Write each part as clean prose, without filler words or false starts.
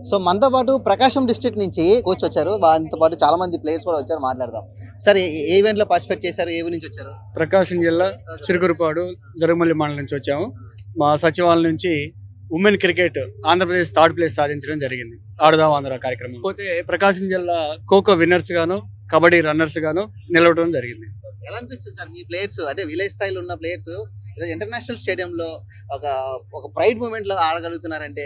So మనతో పాటు ప్రకాశం district నుంచి కోచ్ వచ్చారు. వారితో పాటు చాలా మంది ప్లేయర్స్ కూడా వచ్చారు, మాట్లాడదాం. సరే, ఏ ఈవెంట్ లో పార్టిసిపేట్ చేశారు? ఏ ఊరు నుంచి వచ్చారు? ప్రకాశం జిల్లా చిరుకురుపాడు జరుగుమల్లి మండలం నుంచి వచ్చాము. మా సచివాలయం నుంచి women cricket Andhra Pradesh third place సాధించడం జరిగింది. ఆడుదాం ఆంధ్ర కార్యక్రమం. పోతే ప్రకాశం జిల్లా ఖోఖో విన్నర్స్ గాను, కబడ్డీ రన్నర్స్ గాను నిలవడం జరిగింది. ఎలా అనిపిస్తుంది సార్ మీ ప్లేయర్స్, అంటే విలేజ్ స్థాయిలో ఉన్న ప్లేయర్స్ ఈరోజు ఇంటర్నేషనల్ స్టేడియంలో ఒక ఒక ప్రైడ్ మూమెంట్ లో ఆడగలుగుతున్నారంటే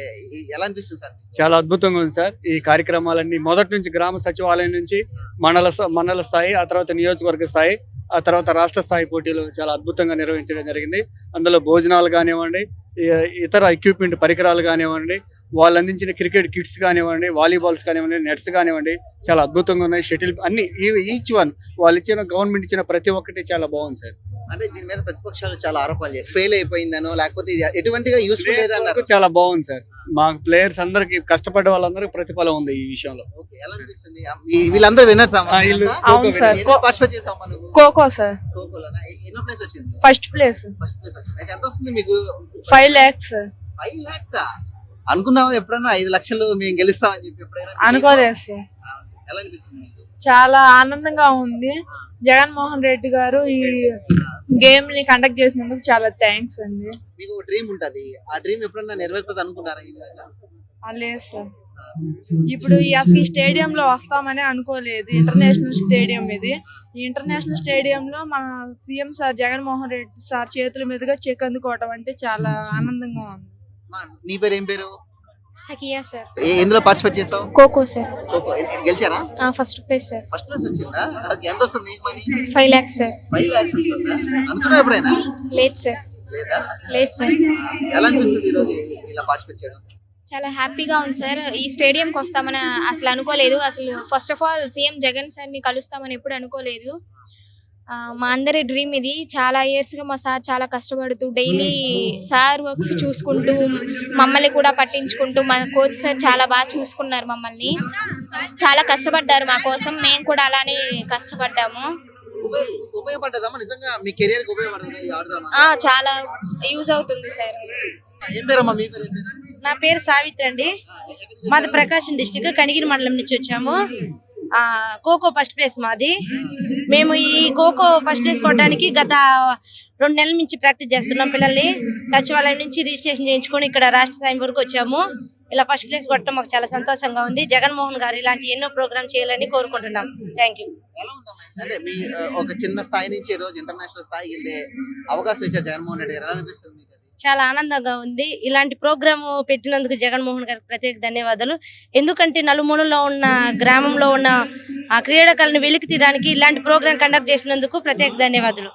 ఎలా అనిపిస్తుంది సార్? చాలా అద్భుతంగా ఉంది సార్. ఈ కార్యక్రమాలన్నీ మొదటి నుంచి గ్రామ సచివాలయం నుంచి మండల స్థాయి, ఆ తర్వాత నియోజకవర్గ స్థాయి, ఆ తర్వాత రాష్ట్ర స్థాయి పోటీలు చాలా అద్భుతంగా నిర్వహించడం జరిగింది. అందులో భోజనాలు కానివ్వండి, ఇతర ఎక్విప్మెంట్ పరికరాలు కానివ్వండి, వాళ్ళు అందించిన క్రికెట్ కిట్స్ కానివ్వండి, వాలీబాల్స్ కానివ్వండి, నెట్స్ కానివ్వండి, చాలా అద్భుతంగా ఉన్నాయి. షటిల్ అన్ని ఈచ్ వన్ వాళ్ళు ఇచ్చిన గవర్నమెంట్ ఇచ్చిన ప్రతి ఒక్కటి చాలా బాగుంది సార్. అంటే దీని మీద ప్రతిపక్షాలు చాలా ఆరోపణలు చేసి ఫెయిల్ అయిపోయిందనో, లేకపోతే ఇది ఎటువంటిగా యూస్ఫుల్ లేదన్నారు. చాలా బాగుంది సార్. మా ప్లేయర్స్ అందరికి, కష్టపడ్డ వాళ్ళందరికీ ప్రతిఫలం ఉంది ఈ విషయంలో. ఎలా అనిపిస్తుంది? వీళ్ళందరూ విన్నర్స్ పార్టిసిపేట్ చేసామా? ఖోఖో సార్. ఖోఖోలోనా ఎన్నో ప్లేస్ వచ్చింది? ఫస్ట్ ప్లేస్ వచ్చింది. అయితే ఎంత వస్తుంది మీకు? 5 lakhs. 5 lakhs అనుకున్నావా ఎప్పుడైనా? 5 లక్షలు మేము గెలుస్తామని చెప్పి ఎప్పుడైనా అనుకోలేదు సార్. ఎలా అనిపిస్తుంది మీకు? చాలా ఆనందంగా ఉంది. జగన్మోహన్ రెడ్డి గారు ఈ గేమ్ ని కండక్ట్ చేసినందుకు చాలా థ్యాంక్స్ అండి. మీకు ఒక డ్రీమ్ ఉంటది, ఆ డ్రీమ్ ఎప్పుడైనా నెరవేరుతుంది అనుకున్నారా ఈ విధంగా? లేదు సార్. ఇప్పుడు అసలు ఈ స్టేడియం లో వస్తామని అనుకోలేదు. ఇంటర్నేషనల్ స్టేడియం ఇది. ఈ ఇంటర్నేషనల్ స్టేడియంలో మన CM sir Jaganmohan Reddy sir చేతుల మీదుగా చెక్ అందుకోవటం అంటే చాలా ఆనందంగా ఉంది. నీ పేరు ఏం పేరు? సకియా సార్. ఎందులో పార్టిసిపేట్ చేసావు? ఖోఖో సార్. ఖోఖో గెలిచారా? First place sir. First place వచ్చిందా? ఎంత వస్తుంది మనీ? 5 lakhs sir. 5 lakhs వస్తుందా? అనుకున్నా ఎప్పుడైనా? లేదు సార్. లేదా? లేదు సార్. ఎలా అనిపిస్తుంది ఈ రోజు ఇలా పార్టిసిపేట్ చేయడం? చాలా హ్యాపీగా ఉంది సార్. ఈ స్టేడియంకి వస్తామని అసలు అనుకోలేదు. అసలు first of all CM Jagan సార్ని కలుస్తామని ఎప్పుడు అనుకోలేదు. మా అందరి డ్రీమ్ ఇది. చాలా ఇయర్స్గా మా సార్ చాలా కష్టపడుతూ డైలీ సార్ వర్క్స్ చూసుకుంటూ మమ్మల్ని కూడా పట్టించుకుంటూ, మా కోచ్ సార్ చాలా బాగా చూసుకున్నారు మమ్మల్ని. చాలా కష్టపడ్డారు మా కోసం. మేము కూడా అలానే కష్టపడ్డాము. ఉపయోగపడ్డదమ్మా నిజంగా? మీ కెరియర్ కి ఉపయోగపడుతుందా ఈ ఆడుదామా? చాలా యూజ్ అవుతుంది సార్. ఏం పేరమ్మా మీ పేరు? నా పేరు సావిత్రి అండి. మాది ప్రకాశం డిస్టిక్ కనిగిరి మండలం నుంచి వచ్చాము. ఖోఖో ఫస్ట్ ప్లేస్ మాది. మేము ఈ ఖోఖో ఫస్ట్ ప్లేస్ కొట్టడానికి గత 2 నెలల నుంచి ప్రాక్టీస్ చేస్తున్నాం. పిల్లల్ని సచివాలయం నుంచి రిజిస్ట్రేషన్ చేయించుకొని ఇక్కడ రాష్ట్ర స్థాయి వరకు వచ్చాము. ఇలా ఫస్ట్ ప్లేస్ కొట్టడం మాకు చాలా సంతోషంగా ఉంది. జగన్మోహన్ గారు ఇలాంటి ఎన్నో ప్రోగ్రామ్ చేయాలని కోరుకుంటున్నాం. Thank you. అంటే మీ ఒక చిన్న స్థాయి నుంచి ఈ రోజు ఇంటర్నేషనల్ స్థాయికి వెళ్ళే అవకాశం ఇచ్చారు జగన్మోహన్ రెడ్డి గారు. ఎలా అనిపిస్తుంది మీకు? చాలా ఆనందంగా ఉంది. ఇలాంటి ప్రోగ్రామ్ పెట్టినందుకు జగన్మోహన్ గారికి ప్రత్యేక ధన్యవాదాలు. ఎందుకంటే నలుమూలలో ఉన్న గ్రామంలో ఉన్న ఆ క్రీడాకారులను వెలికి తీయడానికి ఇలాంటి ప్రోగ్రామ్ కండక్ట్ చేసినందుకు ప్రత్యేక ధన్యవాదాలు.